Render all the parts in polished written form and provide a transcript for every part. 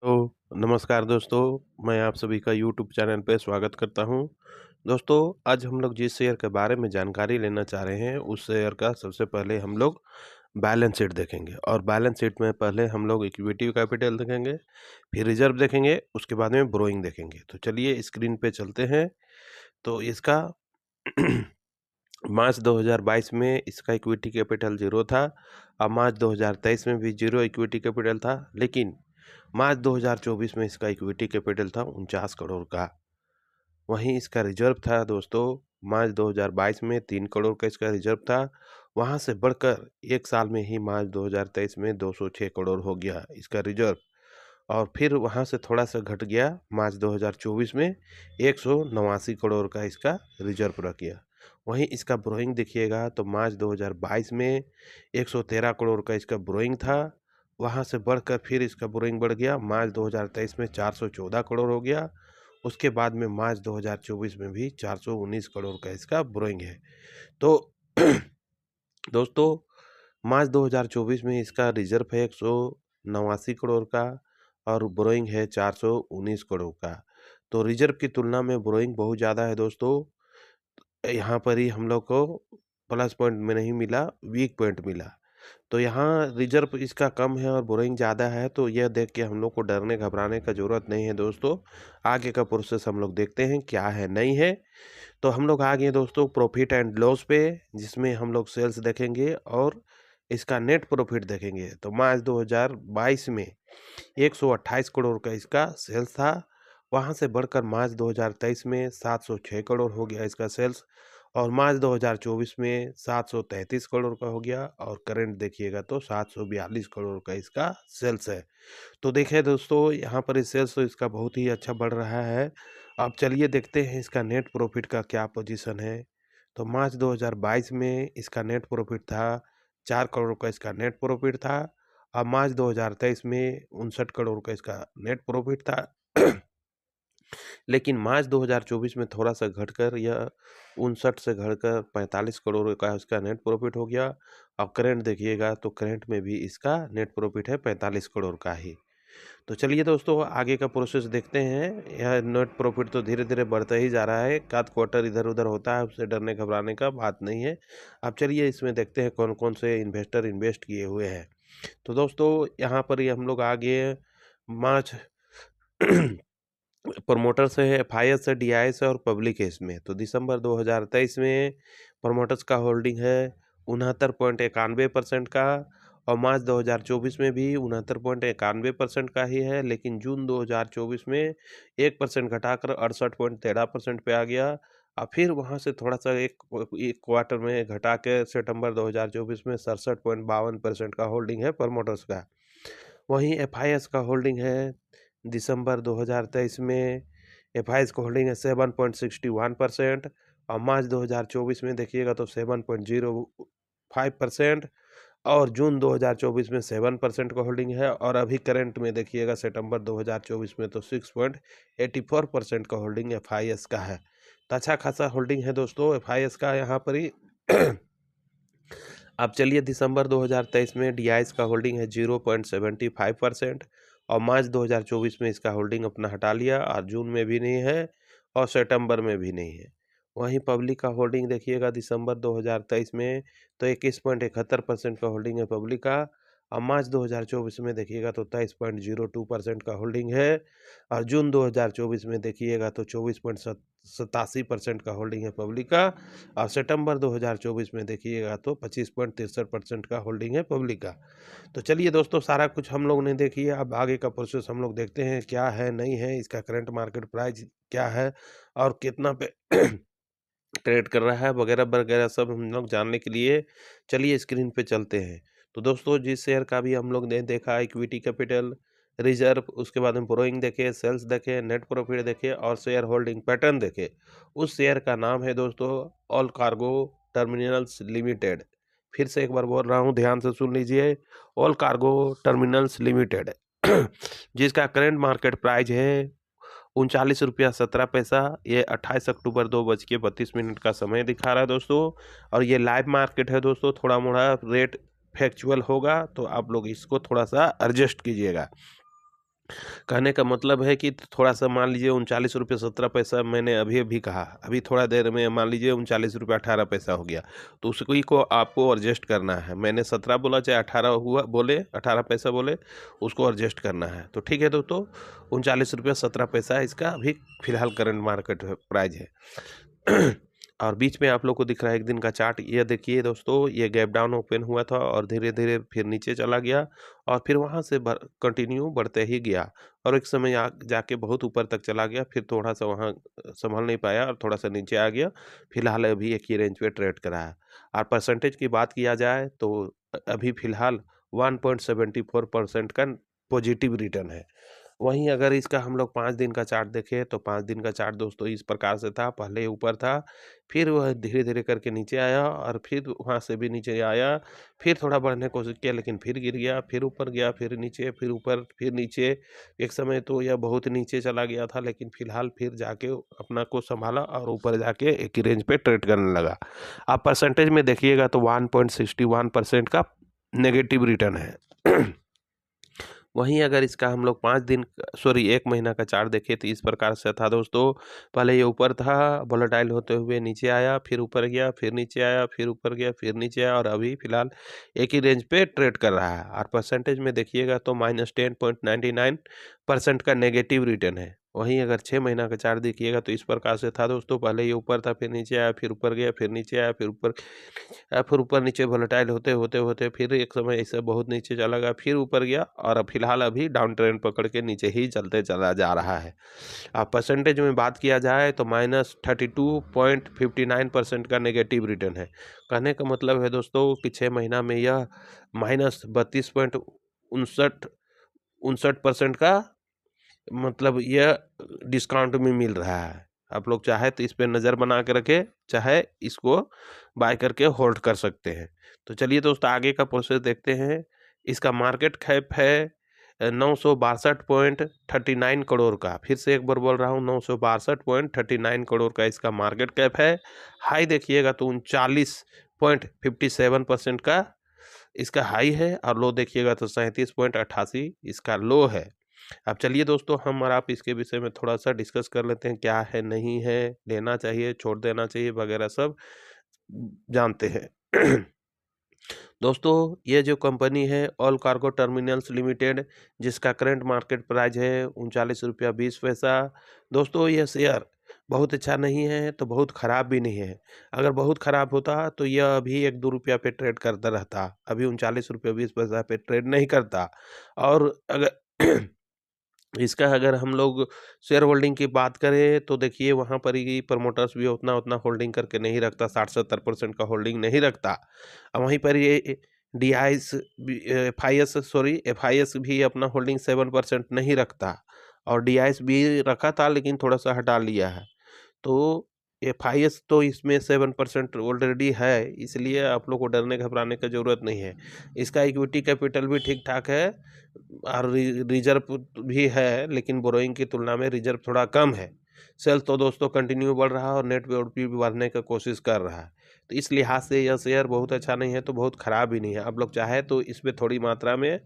तो नमस्कार दोस्तों, मैं आप सभी का यूट्यूब चैनल पे स्वागत करता हूं। दोस्तों, आज हम लोग जिस शेयर के बारे में जानकारी लेना चाह रहे हैं, उस शेयर का सबसे पहले हम लोग बैलेंस शीट देखेंगे और बैलेंस शीट में पहले हम लोग इक्विटी कैपिटल देखेंगे, फिर रिजर्व देखेंगे, उसके बाद में बोरोइंग देखेंगे। तो चलिए स्क्रीन पे चलते हैं। तो इसका मार्च 2022 में इसका इक्विटी कैपिटल 0 था और मार्च 2023 में भी 0 इक्विटी कैपिटल था, लेकिन मार्च 2024 में इसका इक्विटी कैपिटल था 49 करोड़ का। वहीं इसका रिजर्व था दोस्तों, मार्च 2022 में 3 करोड़ का इसका रिजर्व था। वहां से बढ़कर एक साल में ही मार्च 2023 में 206 करोड़ हो गया इसका रिजर्व, और फिर वहां से थोड़ा सा घट गया मार्च 2024 में 189 करोड़ का इसका रिजर्व रख गया। वहीं इसका बोरोइंग देखिएगा तो मार्च 2022 में 113 करोड़ का इसका बोरोइंग था। वहां से बढ़कर फिर इसका बोरोइंग बढ़ गया, मार्च 2023 में 414 करोड़ हो गया। उसके बाद में मार्च 2024 में भी 419 करोड़ का इसका बोरोइंग है। तो दोस्तों, मार्च 2024 में इसका रिजर्व है 189 करोड़ का और बोरोइंग है 419 करोड़ का। तो रिजर्व की तुलना में बोरोइंग बहुत ज़्यादा है दोस्तों। यहाँ पर ही हम लोग को प्लस पॉइंट में नहीं मिला, वीक पॉइंट मिला। तो यहाँ रिजर्व इसका कम है और बोरोइंग ज़्यादा है, तो यह देख के हम लोग को डरने घबराने का ज़रूरत नहीं है दोस्तों। आगे का प्रोसेस हम लोग देखते हैं क्या है नहीं है। तो हम लोग आ गए दोस्तों प्रॉफिट एंड लॉस पे, जिसमें हम लोग सेल्स देखेंगे और इसका नेट प्रॉफिट देखेंगे। तो मार्च 2022 में 128 करोड़ का इसका सेल्स था। वहां से बढ़कर मार्च 2023 में 706 करोड़ हो गया इसका सेल्स, और मार्च 2024 में 733 करोड़ का हो गया, और करंट देखिएगा तो 742 करोड़ का इसका सेल्स है। तो देखिए दोस्तों, यहाँ पर सेल्स तो इसका बहुत ही अच्छा बढ़ रहा है। अब चलिए देखते हैं इसका नेट प्रॉफिट का क्या पोजीशन है। तो मार्च 2022 में इसका नेट प्रॉफिट था 4 करोड़ का इसका नेट प्रॉफिट था। अब मार्च 2023 में 59 करोड़ का इसका नेट प्रॉफिट था। लेकिन मार्च 2024 में थोड़ा सा घटकर यह 59 से घटकर 45 करोड़ का इसका नेट प्रॉफिट हो गया। अब करंट देखिएगा तो करंट में भी इसका नेट प्रॉफिट है 45 करोड़ का ही। तो चलिए दोस्तों, आगे का प्रोसेस देखते हैं। यह नेट प्रॉफिट तो धीरे धीरे बढ़ता ही जा रहा है, एकाध क्वार्टर इधर उधर होता है, उससे डरने घबराने का बात नहीं है। अब चलिए इसमें देखते हैं कौन कौन से इन्वेस्टर इन्वेस्ट किए हुए हैं। तो दोस्तों, यहाँ पर ही हम लोग आगे मार्च प्रमोटर्स है, एफआईएस है, डीआईएस है और पब्लिक है इसमें। तो दिसंबर 2023 में प्रमोटर्स का होल्डिंग है 69.91% का, और मार्च 2024 में भी 69.91% का ही है, लेकिन जून 2024 में 1% घटाकर 68.13% पे आ गया। और फिर वहां से थोड़ा सा एक क्वार्टर में घटा के सितंबर 2024 में 67.52% का होल्डिंग है प्रमोटर्स का। वहीं एफआईएस का होल्डिंग है दिसंबर 2023 में, एफआईएस का होल्डिंग है 7.61%, और मार्च 2024 में देखिएगा तो 7.05%, और जून 2024 में 7% का होल्डिंग है, और अभी करंट में देखिएगा सितंबर 2024 में तो 6.84% का होल्डिंग एफआईएस का है। तो अच्छा खासा होल्डिंग है दोस्तों एफआईएस का यहाँ पर ही। अब चलिए दिसंबर 2023 में डीआईएस का होल्डिंग है 0.75%, और मार्च 2024 में इसका होल्डिंग अपना हटा लिया, और जून में भी नहीं है और सितंबर में भी नहीं है। वहीं पब्लिक का होल्डिंग देखिएगा दिसंबर 2023 में तो 21.71% का होल्डिंग है पब्लिक का, और मार्च 2024 में देखिएगा तो 23.02% का होल्डिंग है, और जून 2024 में देखिएगा तो 24.87% का होल्डिंग है पब्लिक का, और सितंबर 2024 में देखिएगा तो 25.63% का होल्डिंग है पब्लिक का। तो चलिए दोस्तों, सारा कुछ हम लोग ने देखिए, अब आगे का प्रोसेस हम लोग देखते हैं क्या है नहीं है, इसका करंट मार्केट प्राइस क्या है और कितना पे ट्रेड कर रहा है वगैरह वगैरह सब हम लोग जानने के लिए चलिए स्क्रीन पे चलते हैं। तो दोस्तों, जिस शेयर का भी हम लोग ने देखा इक्विटी कैपिटल, रिजर्व, उसके बाद में बोरोइंग देखे, सेल्स देखे, नेट प्रॉफिट देखे और शेयर होल्डिंग पैटर्न देखे, उस शेयर का नाम है दोस्तों ऑल कार्गो टर्मिनल्स लिमिटेड। फिर से एक बार बोल रहा हूँ, ध्यान से सुन लीजिए, ऑल कार्गो टर्मिनल्स लिमिटेड। जिसका करंट मार्केट प्राइस है 39.17 रुपया। ये 28 अक्टूबर 2:32 का समय दिखा रहा है दोस्तों, और ये लाइव मार्केट है दोस्तों। थोड़ा मोड़ा रेट फैक्चुअल होगा तो आप लोग इसको थोड़ा सा एडजस्ट कीजिएगा। कहने का मतलब है कि थोड़ा-सा मान लीजिए ₹39.17 मैंने अभी-अभी कहा, अभी थोड़ा देर में मान लीजिए ₹39.18 हो गया, तो उसी को आपको एडजस्ट करना है। मैंने 17 बोला चाहे 18 हुआ बोले, 18 पैसा बोले, उसको एडजस्ट करना है। तो ठीक है दोस्तों, ₹39.17 इसका अभी फ़िलहाल करंट मार्केट प्राइस है। और बीच में आप लोग को दिख रहा है एक दिन का चार्ट, ये देखिए दोस्तों, ये गैप डाउन ओपन हुआ था और धीरे-धीरे फिर नीचे चला गया और फिर वहाँ से कंटिन्यू बढ़ते ही गया और एक समय जाके बहुत ऊपर तक चला गया, फिर थोड़ा-सा वहाँ संभल नहीं पाया और थोड़ा-सा नीचे आ गया। फिलहाल अभी एक ही रेंज पे ट्रेड कर रहा है और परसेंटेज की बात किया जाए तो अभी फिलहाल 1.74% का पॉजिटिव रिटर्न है। वहीं अगर इसका हम लोग 5 दिन का चार्ट देखें तो 5 दिन का चार्ट दोस्तों इस प्रकार से था, पहले ऊपर था, फिर वह धीरे-धीरे करके नीचे आया और फिर वहाँ से भी नीचे आया, फिर थोड़ा बढ़ने की कोशिश किया लेकिन फिर गिर गया, फिर ऊपर गया, फिर नीचे, फिर ऊपर, फिर नीचे। एक समय तो यह बहुत नीचे चला गया था लेकिन फिलहाल फिर जाके अपना को सँभाला और ऊपर जाके एक ही रेंज पे ट्रेड करने लगा। आप परसेंटेज में देखिएगा तो 1.61% का नेगेटिव रिटर्न है। वहीं अगर इसका हम लोग 5 दिन सॉरी 1 महीना का चार्ट देखें तो इस प्रकार से था दोस्तों। पहले ये ऊपर था, वोलेटाइल होते हुए नीचे आया, फिर ऊपर गया, फिर नीचे आया, फिर ऊपर गया, फिर नीचे आया और अभी फिलहाल एक ही रेंज पे ट्रेड कर रहा है। और परसेंटेज में देखिएगा तो -10.99% का नेगेटिव रिटर्न है। वहीं अगर 6 महीना का चार्ट देखिएगा तो इस प्रकार से था दोस्तों। पहले ये ऊपर था, फिर नीचे आया, फिर ऊपर गया, फिर नीचे आया, फिर ऊपर नीचे वोलेटाइल होते फिर एक समय ऐसे बहुत नीचे चला गया, फिर ऊपर गया और अब फिलहाल अभी डाउन ट्रेंड पकड़ के नीचे ही चलते चला जा रहा है। अब परसेंटेज में बात किया जाए तो -32.59% का नेगेटिव रिटर्न है। कहने का मतलब है दोस्तों कि 6 महीना में यह -32.59% का मतलब यह डिस्काउंट में मिल रहा है। आप लोग चाहे तो इस पे नज़र बना के रखें, चाहे इसको बाय करके होल्ड कर सकते हैं। तो चलिए दोस्तों आगे का प्रोसेस देखते हैं। इसका मार्केट कैप है 962.39 करोड़ का। फिर से एक बार बोल रहा हूँ, 962.39 करोड़ का इसका मार्केट कैप है। हाई देखिएगा तो 39.57% का इसका हाई है और लो देखिएगा तो 37.88 इसका लो है। अब चलिए दोस्तों हम और आप इसके विषय में थोड़ा-सा डिस्कस कर लेते हैं, क्या है, नहीं है, लेना चाहिए, छोड़ देना चाहिए वगैरह सब जानते हैं। दोस्तों ये जो कंपनी है ऑल कार्गो टर्मिनल्स लिमिटेड, जिसका करंट मार्केट प्राइस है ₹39.20। दोस्तों ये शेयर बहुत अच्छा नहीं है तो बहुत ख़राब भी नहीं है। अगर बहुत ख़राब होता तो यह अभी ₹1-2 पे ट्रेड करता रहता, अभी ₹39.20 पे ट्रेड नहीं करता। और अगर इसका अगर हम लोग शेयर होल्डिंग की बात करें तो देखिए वहाँ पर ही प्रमोटर्स भी उतना होल्डिंग करके नहीं रखता, 60-70% का होल्डिंग नहीं रखता। वहीं पर ये डीआईएस भी एफआईएस भी अपना होल्डिंग 7% नहीं रखता और डीआईएस भी रखा था लेकिन थोड़ा-सा हटा लिया है। तो एफआईएस तो इसमें 7% ऑलरेडी है, इसलिए आप लोग को डरने घबराने की ज़रूरत नहीं है। इसका इक्विटी कैपिटल भी ठीक-ठाक है और रिज़र्व भी है, लेकिन बोरोइंग की तुलना में रिज़र्व थोड़ा कम है। सेल्स तो दोस्तों कंटिन्यू बढ़ रहा है और नेट वैल्यू भी बढ़ने की कोशिश कर रहा है। तो इस लिहाज से यह शेयर बहुत अच्छा नहीं है, तो बहुत ख़राब भी नहीं है। आप लोग चाहे तो इसमें थोड़ी मात्रा में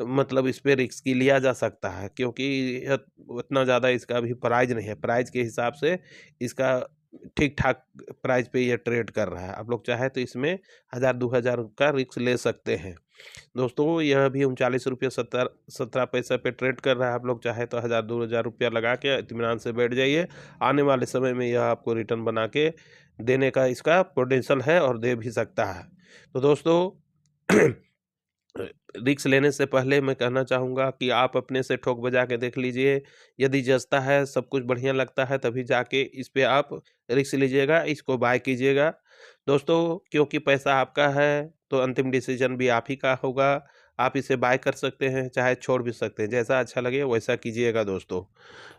मतलब इस पे रिस्क लिया जा सकता है, क्योंकि यह उतना ज़्यादा इसका अभी प्राइस नहीं है। प्राइस के हिसाब से इसका ठीक-ठाक प्राइस पे ये ट्रेड कर रहा है। आप लोग चाहे तो इसमें 1000-2000 का रिस्क ले सकते हैं। दोस्तों यह भी ₹39.17 पे ट्रेड कर रहा है। आप लोग चाहे तो 1000-2000 रुपया लगा के इत्मीनान से बैठ जाइए। आने वाले समय में यह आपको रिटर्न बना के देने का इसका पोटेंशियल है और दे भी सकता है। तो दोस्तों रिस्क लेने से पहले मैं कहना चाहूँगा कि आप अपने से ठोक बजा के देख लीजिए। यदि जचता है, सब कुछ बढ़िया लगता है, तभी जाके इस पे आप रिस्क लीजिएगा, इसको बाय कीजिएगा। दोस्तों क्योंकि पैसा आपका है, तो अंतिम डिसीज़न भी आप ही का होगा। आप इसे बाय कर सकते हैं, चाहे छोड़ भी सकते हैं। जैसा अच्छा लगे वैसा कीजिएगा दोस्तों।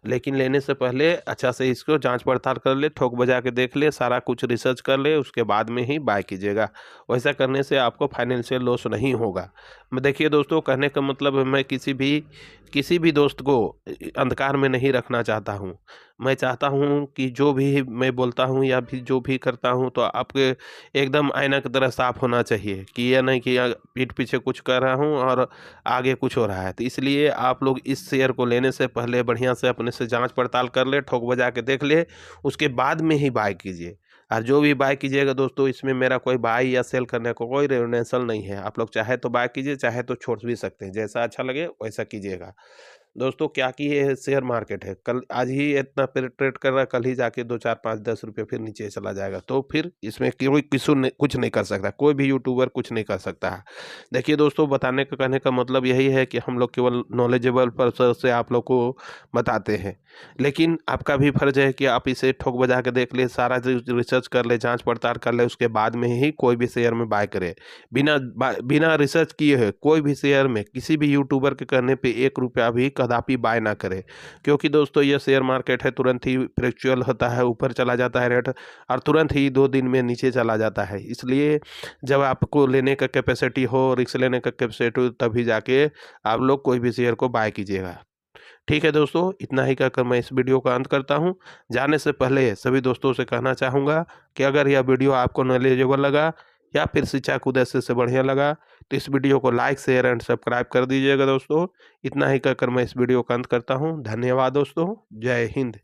लेकिन लेने से पहले अच्छा से इसको जाँच-पड़ताल कर ले, ठोक बजा के देख ले, सारा कुछ रिसर्च कर ले, उसके बाद में ही बाय कीजिएगा। वैसा करने से आपको फाइनेंशियल लॉस नहीं होगा। मैं देखिए दोस्तों कहने का मतलब है, मैं किसी भी दोस्त को अंधकार में नहीं रखना चाहता हूँ। मैं चाहता हूँ कि जो भी मैं बोलता हूँ या फिर जो भी करता हूँ तो आपके एकदम आईना की तरह साफ होना चाहिए, कि ये नहीं कि पीठ पीछे कुछ कर रहा हूँ हूँ और आगे कुछ हो रहा है। तो इसलिए आप लोग इस शेयर को लेने से पहले बढ़िया से अपने से जांच पड़ताल कर ले, ठोक बजा के देख ले, उसके बाद में ही बाय कीजिए। और जो भी बाय कीजिएगा दोस्तों, इसमें मेरा कोई बाय या सेल करने को कोई रेफरेंसल नहीं है। आप लोग चाहे तो बाय कीजिए, चाहे तो छोड़ भी सकते हैं, जैसा अच्छा लगे वैसा कीजिएगा। दोस्तों क्या कि ये शेयर मार्केट है, कल आज ही इतना ट्रेड कर रहा है, कल ही जाके 2 4 5 10 रुपये फिर नीचे चला जाएगा। तो फिर इसमें कोई किसी ने कुछ नहीं कर सकता, कोई भी यूट्यूबर कुछ नहीं कर सकता है। देखिए दोस्तों, बताने का कहने का मतलब यही है कि हम लोग केवल नॉलेजेबल पर्सन से आप लोग को बताते हैं, लेकिन आपका भी फर्ज है कि आप इसे ठोक बजा के देख ले, सारा रिसर्च कर ले, जांच पड़ताल कर ले, उसके बाद में ही कोई भी शेयर में बाय करे। बिना रिसर्च किए हुए कोई भी शेयर में किसी भी यूट्यूबर के कहने पे 1 रुपया भी कदापि बाय ना करे, क्योंकि दोस्तों ये शेयर मार्केट है, तुरंत ही फ्लक्चुअल होता है, ऊपर चला जाता है रेट, और तुरंत ही 2 दिन में नीचे चला जाता है। इसलिए जब आपको लेने का कैपेसिटी हो, रिस्क लेने का कैपेसिटी हो, तभी जाके आप लोग कोई भी शेयर को बाय कीजिएगा। ठीक है दोस्तों, इतना ही कहकर मैं इस वीडियो का अंत करता हूँ। जाने से पहले सभी दोस्तों से कहना चाहूँगा कि अगर यह वीडियो आपको नॉलेजेबल लगा या फिर शिक्षा के उद्देश्य से बढ़िया लगा, तो इस वीडियो को लाइक, शेयर एंड सब्सक्राइब कर दीजिएगा दोस्तों। इतना ही कहकर मैं इस वीडियो का अंत करता हूँ। धन्यवाद दोस्तों। जय हिंद।